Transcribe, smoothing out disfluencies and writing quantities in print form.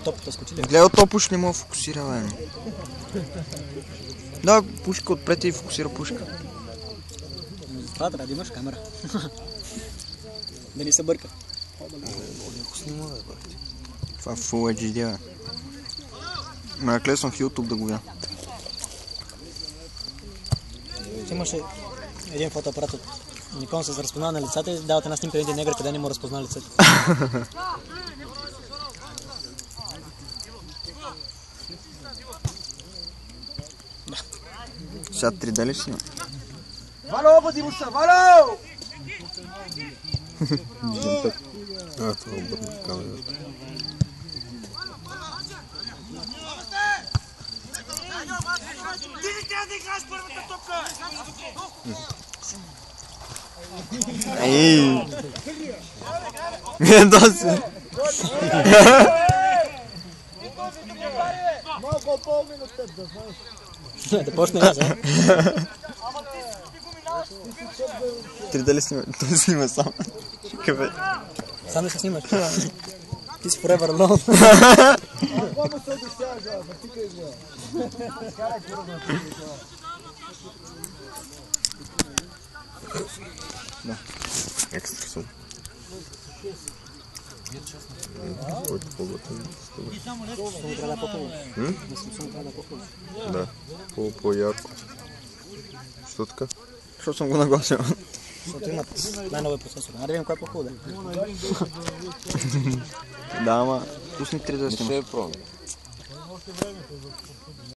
Топката скочи ли? Гледа Топуш, не мога да фокусира, бе. Да, пушка отпред и фокусира пушка. Това трябва да имаш камера. Да не се бърка. Това е Full HD, бе. Ме наклесвам в YouTube да го видя. Имаше един фотоапарат от Никон с разпознаване на лицата и дават една снимка на един негър, къде не му разпозна лицето. Сега 3D ли си? Вало, бъди му са, вало! Това обърна камерата. Ти трябва да играеш първата топка! Ей! Гледа се! Малко по-половин от теб, да знаеш. Да почне аз, а? 3D ли снима? Той снима сам. Кабе. Сам да се снимаш. Ти си forever alone. Какво му се обещава, натикай го. Скарай курва. Да. Екстра сум. Който по-готвен. Само трябва да по-хубаво. Само трябва да по-хубаво. Да, по-ярко. Що така? Защото съм го нагласил. Защото имат най-нови процесори. Да видим кой е по-хубаво. Да, ама пусни 3D снимаш. Ще е пробвам.